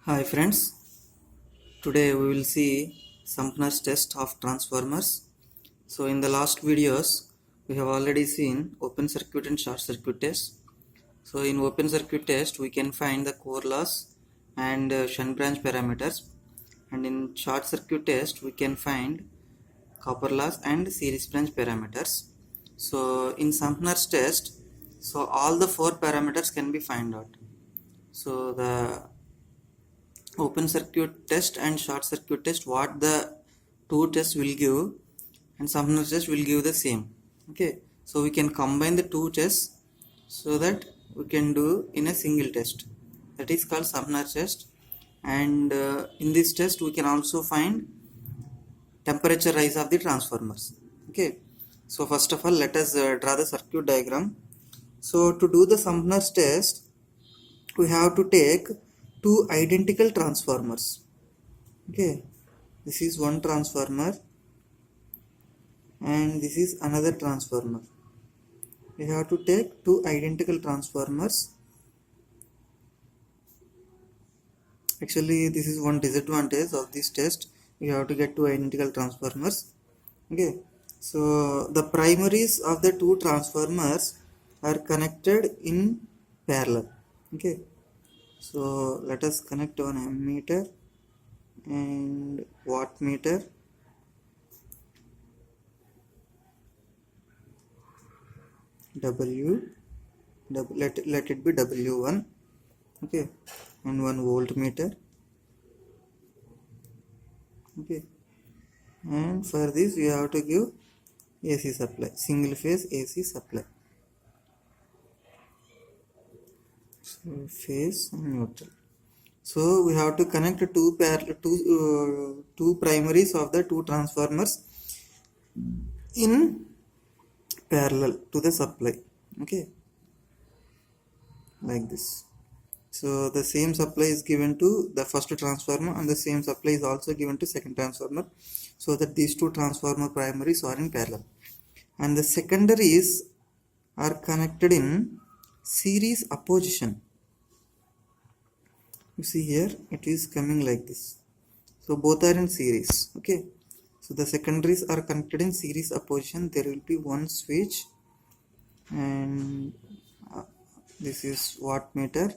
Hi friends, today we will see Sumpners test of transformers. So in the last videos we have already seen open circuit and short circuit test. So in open circuit test we can find the core loss and shunt branch parameters, and in short circuit test we can find copper loss and series branch parameters. So in Sumpners test, so all the four parameters can be found out. So the open circuit test and short circuit test, what the two tests will give, and Sumpners test will give the same. Okay, so we can combine the two tests so that we can do in a single test, that is called Sumpners test. And in this test we can also find temperature rise of the transformers. Okay, so first of all let us draw the circuit diagram. So to do the Sumpners test we have to take two identical transformers. Okay, this is one transformer and this is another transformer. We have to take two identical transformers. Actually this is one disadvantage of this test, we have to get two identical transformers. Okay, so the primaries of the two transformers are connected in parallel. Okay, so let us connect one ammeter and wattmeter. Let it be W1. Okay, and one voltmeter. Okay, and for this we have to give AC supply, single phase AC supply. So phase and neutral. So we have to connect two primaries of the two transformers in parallel to the supply. Okay, like this. So the same supply is given to the first transformer and the same supply is also given to second transformer, so that these two transformer primaries are in parallel, and the secondaries are connected in series opposition. You see here it is coming like this, so both are in series. Okay, so the secondaries are connected in series opposition. There will be one switch, and this is wattmeter,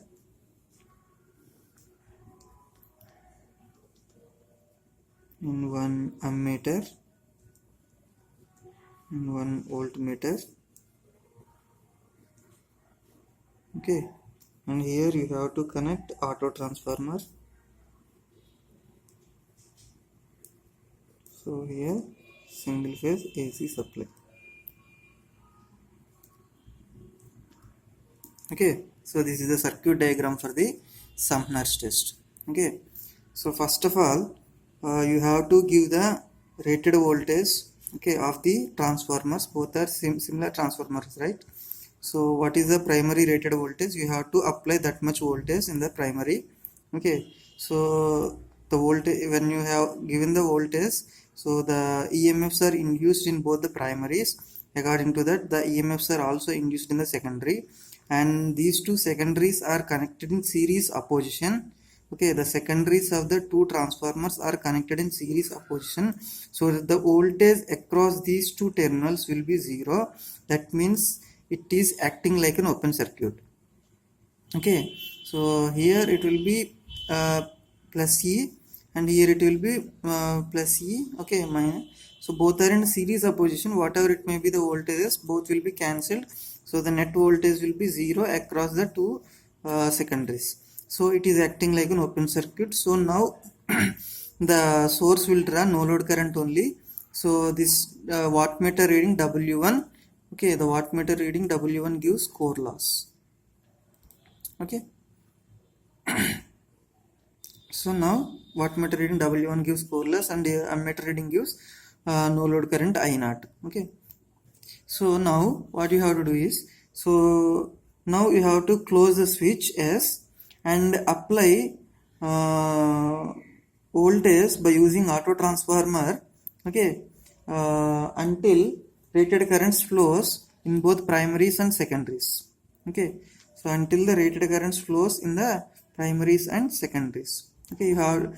and one ammeter, and one voltmeter. Okay, and here you have to connect auto transformer. So here single phase AC supply. Okay, so this is the circuit diagram for the Sumpners test. Okay, so first of all you have to give the rated voltage, okay, of the transformers. Both are similar transformers, right? So what is the primary rated voltage? You have to apply that much voltage in the primary. Okay, so the voltage, when you have given the voltage, so the EMFs are induced in both the primaries. According to that, the EMFs are also induced in the secondary, and these two secondaries are connected in series opposition. Okay, the secondaries of the two transformers are connected in series opposition, so that the voltage across these two terminals will be zero. That means it is acting like an open circuit. Okay, so here it will be plus E, and here it will be plus E. Okay, minus. So both are in series opposition. Whatever it may be the voltages, both will be cancelled, so the net voltage will be zero across the two secondaries. So it is acting like an open circuit. So now the source will draw no load current only. So this wattmeter reading W1. Okay, the wattmeter reading W1 gives core loss. Okay, so now wattmeter reading W1 gives core loss, and ammeter reading gives no load current I0. Okay, so now what you have to do is, so now you have to close the switch S and apply voltage by using auto transformer. Okay, until rated currents flows in both primaries and secondaries. Okay, so until the rated currents flows in the primaries and secondaries. Okay, you have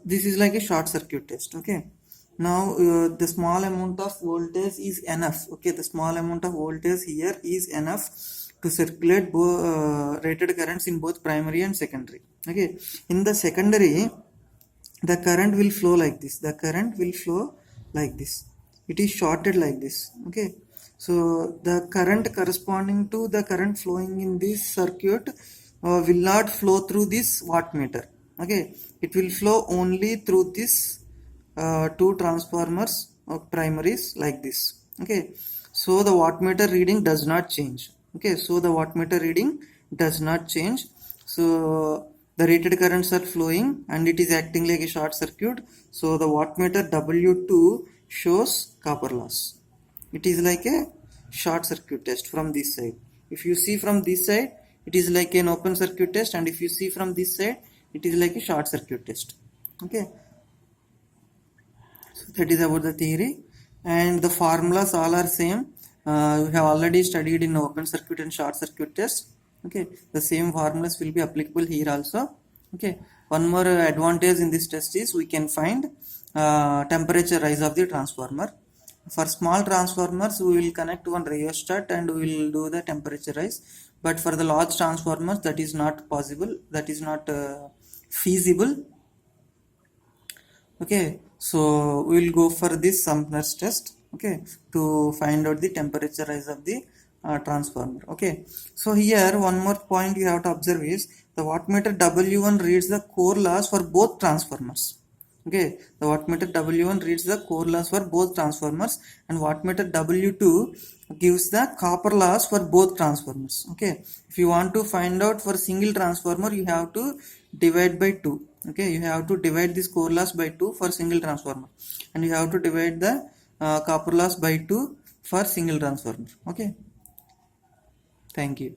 this is like a short circuit test. Okay, now the small amount of voltage is enough. Okay, the small amount of voltage here is enough to circulate rated currents in both primary and secondary. Okay, in the secondary, the current will flow like this. The current will flow like this. It is shorted like this. Okay, so the current corresponding to the current flowing in this circuit will not flow through this wattmeter. Okay, it will flow only through this two transformers of primaries like this. Okay, so the wattmeter reading does not change. Okay, so the wattmeter reading does not change. So the rated currents are flowing and it is acting like a short circuit. So the wattmeter W2 shows copper loss. It is like a short circuit test from this side. If you see from this side, it is like an open circuit test, and if you see from this side, it is like a short circuit test. Okay, so that is about the theory, and the formulas all are same. We have already studied in open circuit and short circuit test. Okay, the same formulas will be applicable here also. Okay, one more advantage in this test is we can find temperature rise of the transformer. For small transformers, we will connect one rheostat and we will do the temperature rise. But for the large transformers, that is not possible. That is not feasible. Okay, so we will go for this Sumpners test. Okay, to find out the temperature rise of the transformer. Okay, so here one more point you have to observe is the wattmeter W1 reads the core loss for both transformers. Okay, the wattmeter W1 reads the core loss for both transformers, and wattmeter W2 gives the copper loss for both transformers. Okay, if you want to find out for single transformer, you have to divide by 2. Okay, you have to divide this core loss by 2 for single transformer, and you have to divide the copper loss by 2 for single transformer. Okay, thank you.